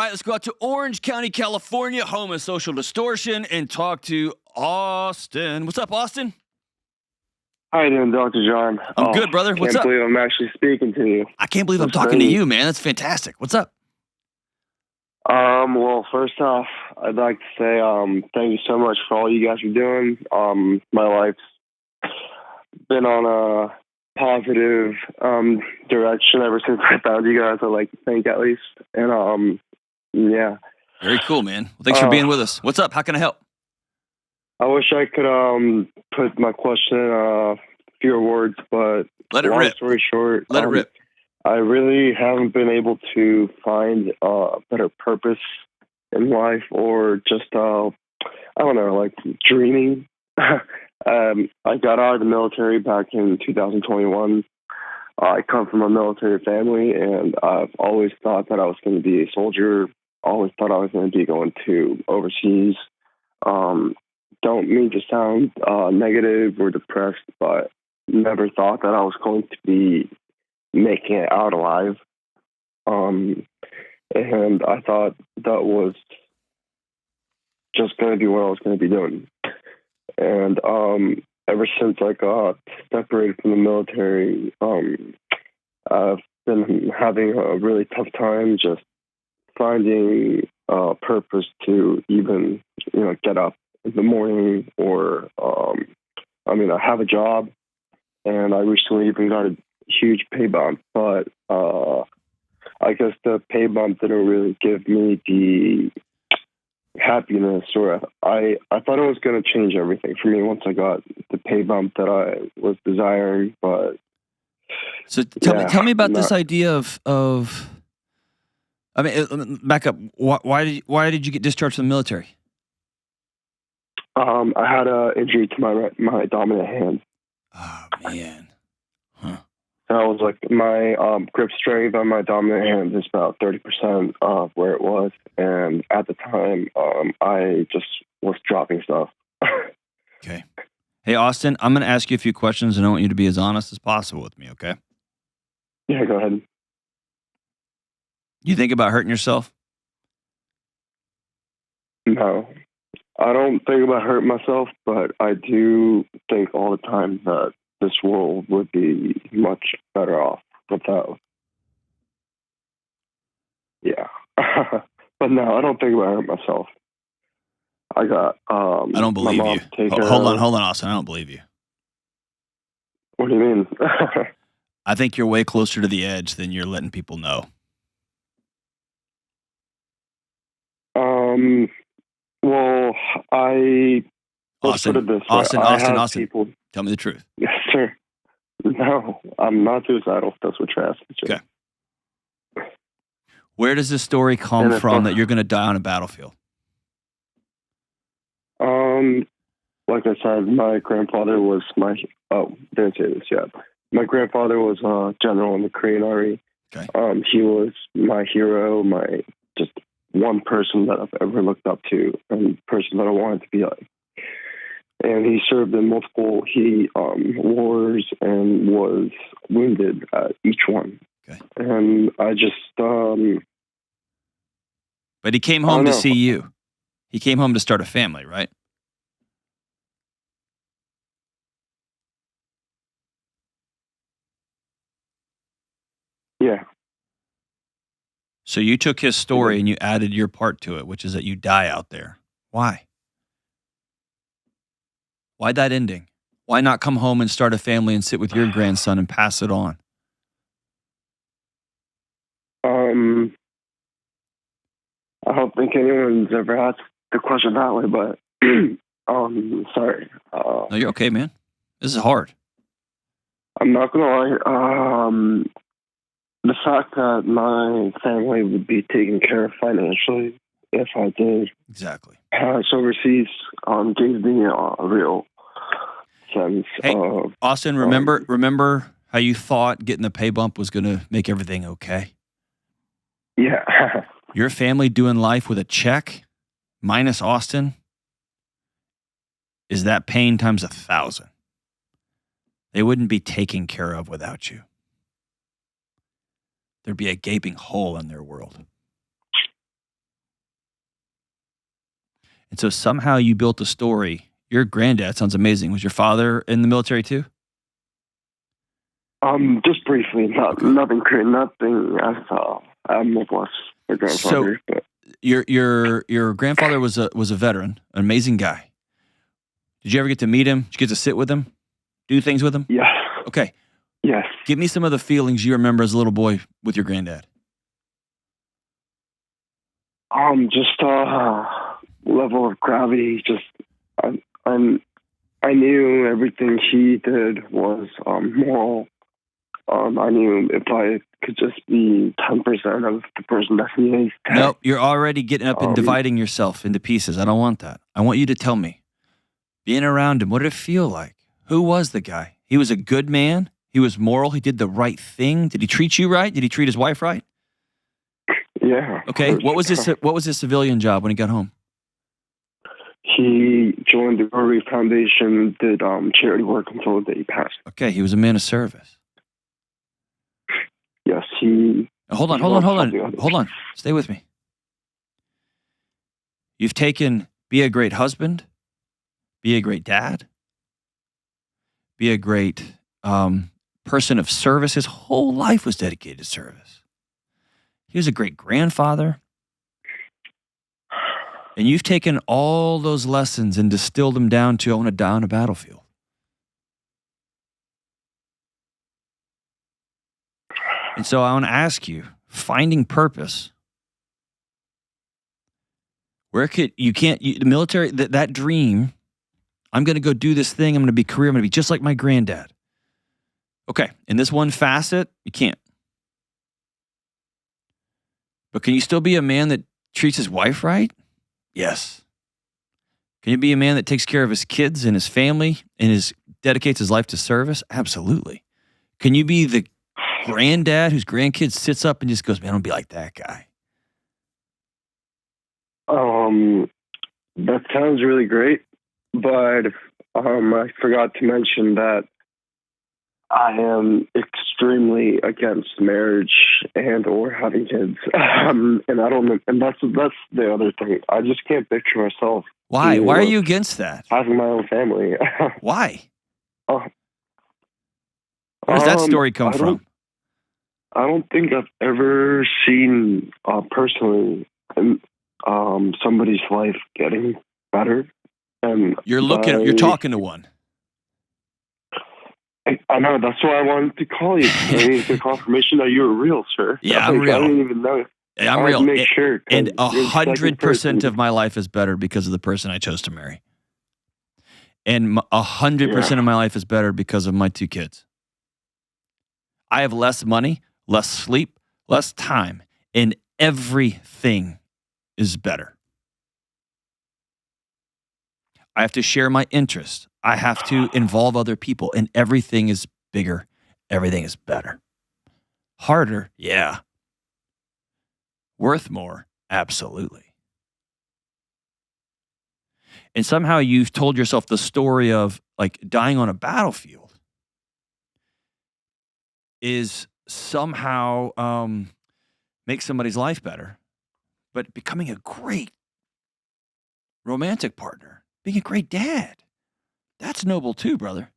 right, let's go out to Orange County, California, home of social distortion, and talk to Austin. What's up, Austin? How you doing, Dr. John? I'm good, brother. What's up? Can't believe I'm actually speaking to you. I can't believe I'm talking to you, man. That's fantastic. What's up? Well, first off, I'd like to say thank you so much for all you guys are doing. My life's been on a positive direction ever since I found you guys, I'd like to think, at least. And yeah. Very cool, man. Well, thanks for being with us. What's up? How can I help? I wish I could put my question in a few words, but Let it long rip. story short, Let it rip. I really haven't been able to find a better purpose in life, or just I don't know, like dreaming. I got out of the military back in 2021. I come from a military family, and I've always thought that I was going to be a soldier. Always thought I was going to be going to overseas. Don't mean to sound negative or depressed, but never thought that I was going to be making it out alive. And I thought that was just going to be what I was going to be doing. And ever since I got separated from the military, I've been having a really tough time just finding purpose to even, get up in the morning, or I have a job, and I recently even got a huge pay bump, but I guess the pay bump didn't really give me the happiness, or I thought it was going to change everything for me once I got the pay bump that I was desiring. But so tell me about this idea of back up. Why did you get discharged from the military? I had an injury to my dominant hand. Oh man. Huh. That was like my grip strength on my dominant hand is about 30% of where it was, and at the time, I just was dropping stuff. Okay. Hey, Austin, I'm going to ask you a few questions, and I want you to be as honest as possible with me, okay? Yeah, go ahead. You think about hurting yourself? No, I don't think about hurting myself, but I do think all the time that this world would be much better off without. Yeah. But no, I don't think about hurting myself. I got I don't believe my you. mom to Hold on, Austin. I don't believe you. What do you mean? I think you're way closer to the edge than you're letting people know. Well, let's put it this way. Austin, people. Tell me the truth. Yes, sir. No, I'm not suicidal. That's what you're asking. Okay. Where does this story come from that you're going to die on a battlefield? Like I said, my grandfather was didn't say this yet. My grandfather was a general in the Korean Army. Okay. He was my hero, just one person that I've ever looked up to, and person that I wanted to be like. And he served in multiple wars and was wounded at each one. Okay. And I just But he came home to see you. He came home to start a family, right? Yeah. So you took his story and you added your part to it, which is that you die out there. Why? Why that ending? Why not come home and start a family and sit with your grandson and pass it on? I don't think anyone's ever asked the question that way, but sorry. No, you're okay, man. This is hard. I'm not gonna lie. The fact that my family would be taken care of financially if I did pass overseas gave me a real sense of. Austin, remember how you thought getting the pay bump was going to make everything okay? Yeah. Your family doing life with a check minus Austin is that pain times 1,000. They wouldn't be taken care of without you. There'd be a gaping hole in their world. And so somehow you built a story. Your granddad sounds amazing. Was your father in the military too? Just briefly, nothing great, nothing as admirable as my grandfather. But Your grandfather was a veteran, an amazing guy. Did you ever get to meet him? Did you get to sit with him, do things with him? yes, Okay, yes. give me some of the feelings you remember as a little boy with your granddad. Just level of gravity. Just I knew everything he did was moral. I knew if I could just be 10% of the person that he is. Nope, you're already getting up and dividing yourself into pieces. I don't want that. I want you to tell me, being around him, what did it feel like? Who was the guy? He was a good man. He was moral. He did the right thing. Did he treat you right? Did he treat his wife right? Yeah. Okay. What was his civilian job when he got home? He joined the Rotary Foundation, did charity work until the day he passed. Okay, he was a man of service. Yes, he. Hold on. Stay with me. You've taken be a great husband, be a great dad, be a great person of service. His whole life was dedicated to service. He was a great grandfather. And you've taken all those lessons and distilled them down to, I want to die on a battlefield. And so I want to ask you, finding purpose, the military, that dream, I'm going to go do this thing, I'm going to be career, I'm going to be just like my granddad. Okay, in this one facet, you can't. But can you still be a man that treats his wife right? Yes. Can you be a man that takes care of his kids and his family and dedicates his life to service? Absolutely. Can you be the granddad whose grandkid sits up and just goes, man, I don't be like that guy? That sounds really great, but I forgot to mention that I am extremely against marriage and or having kids, and I don't. And that's the other thing. I just can't picture myself. Why? Why are you against that? Having my own family. Why? Where does that story come from? I don't think I've ever seen personally somebody's life getting better. And you're talking to one. I know, that's why I wanted to call you. I need the confirmation that you were real, sir. Yeah, I'm real. I didn't even know. I'm real. Make sure. And 100% of my life is better because of the person I chose to marry. And 100% of my life is better because of my 2 kids. I have less money, less sleep, less time, and everything is better. I have to share my interests. I have to involve other people, and everything is bigger. Everything is better. Harder, yeah. Worth more, absolutely. And somehow you've told yourself the story of like dying on a battlefield is somehow make somebody's life better, but becoming a great romantic partner, being a great dad, that's noble too, brother.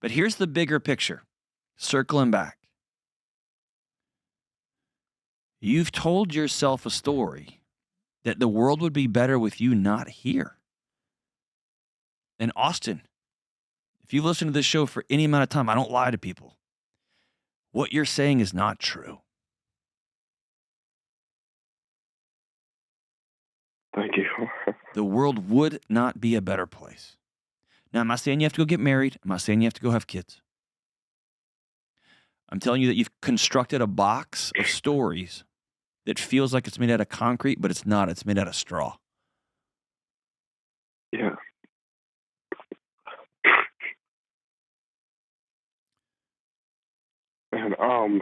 But here's the bigger picture, circling back. You've told yourself a story that the world would be better with you not here. And Austin, if you listen to this show for any amount of time, I don't lie to people. What you're saying is not true. Thank you. The world would not be a better place. Now, I'm not saying you have to go get married. I'm not saying you have to go have kids. I'm telling you that you've constructed a box of stories that feels like it's made out of concrete, but it's not. It's made out of straw. Yeah. And I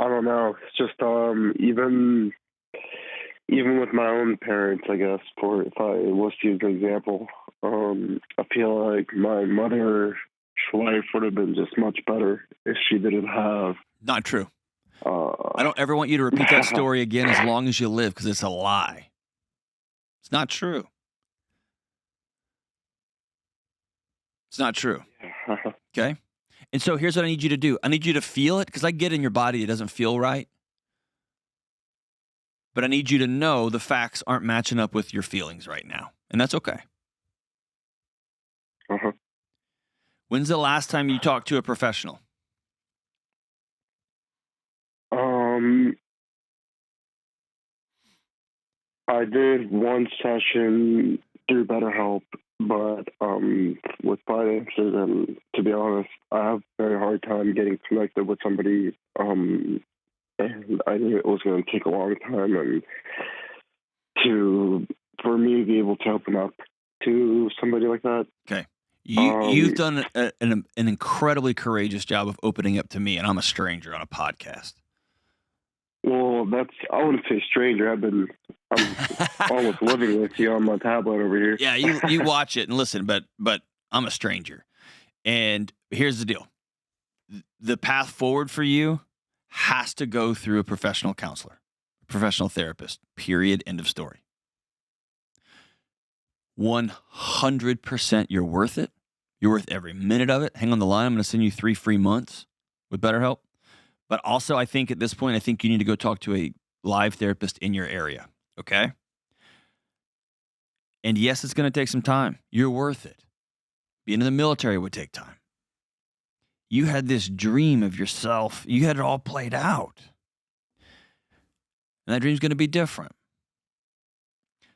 don't know. It's just even with my own parents, I guess, if I was to use an example, I feel like my mother's life would have been just much better if she didn't have. Not true. I don't ever want you to repeat that story again as long as you live, because it's a lie. It's not true. It's not true. Okay? And so here's what I need you to do. I need you to feel it, because I get in your body it doesn't feel right. But I need you to know the facts aren't matching up with your feelings right now. And that's okay. When's the last time you talked to a professional? I did one session through BetterHelp, but with finances, and to be honest, I have a very hard time getting connected with somebody, and I knew it was going to take a long time, and for me to be able to open up to somebody like that. Okay. You've done an incredibly courageous job of opening up to me, and I'm a stranger on a podcast. Well, I wouldn't say stranger. I'm almost living with you on my tablet over here. Yeah, you watch it and listen, but I'm a stranger. And here's the deal. The path forward for you has to go through a professional counselor, a professional therapist, period, end of story. 100% you're worth it. You're worth every minute of it. Hang on the line. I'm going to send you 3 free months with BetterHelp. But also, I think at this point, I think you need to go talk to a live therapist in your area, okay? And yes, it's going to take some time. You're worth it. Being in the military would take time. You had this dream of yourself. You had it all played out. And that dream's going to be different.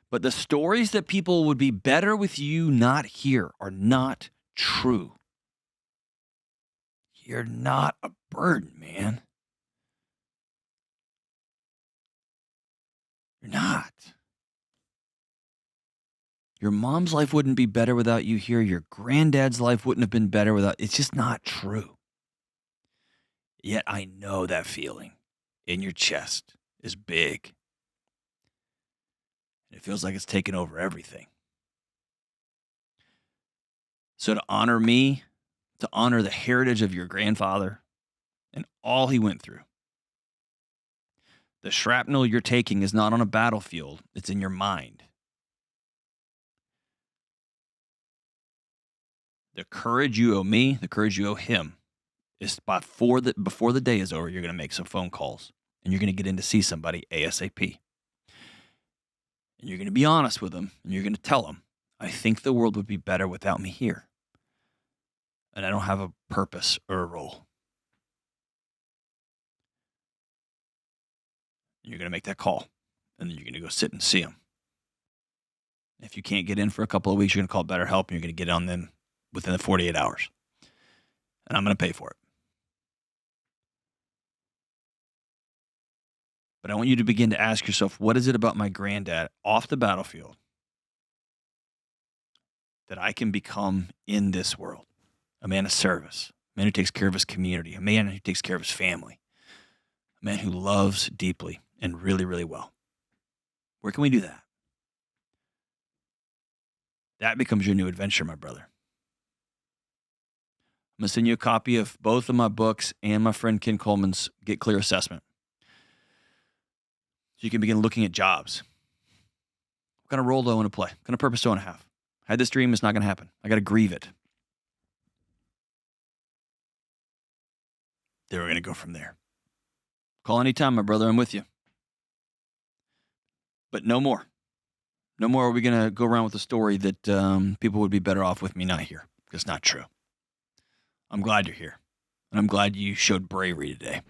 But the stories that people would be better with you not here are not true. You're not a burden, man. You're not. Your mom's life wouldn't be better without you here. Your granddad's life wouldn't have been better without. It's just not true. Yet I know that feeling in your chest is big. It feels like it's taken over everything. So to honor me, to honor the heritage of your grandfather and all he went through, the shrapnel you're taking is not on a battlefield. It's in your mind. The courage you owe me, the courage you owe him, is before the day is over, you're going to make some phone calls and you're going to get in to see somebody ASAP. And you're going to be honest with them, and you're going to tell them, I think the world would be better without me here. And I don't have a purpose or a role. And you're going to make that call, and then you're going to go sit and see them. If you can't get in for a couple of weeks, you're going to call BetterHelp, and you're going to get on them within the 48 hours. And I'm going to pay for it. But I want you to begin to ask yourself, what is it about my granddad off the battlefield that I can become in this world? A man of service, a man who takes care of his community, a man who takes care of his family, a man who loves deeply and really, really well. Where can we do that? That becomes your new adventure, my brother. I'm going to send you a copy of both of my books and my friend Ken Coleman's Get Clear Assessment. So you can begin looking at jobs. What kind of role do I want to play? What kind of purpose do I want to have? I had this dream, it's not going to happen. I got to grieve it. Then we're going to go from there. Call anytime, my brother. I'm with you. But no more. No more are we going to go around with the story that people would be better off with me not here. It's not true. I'm glad you're here. And I'm glad you showed bravery today.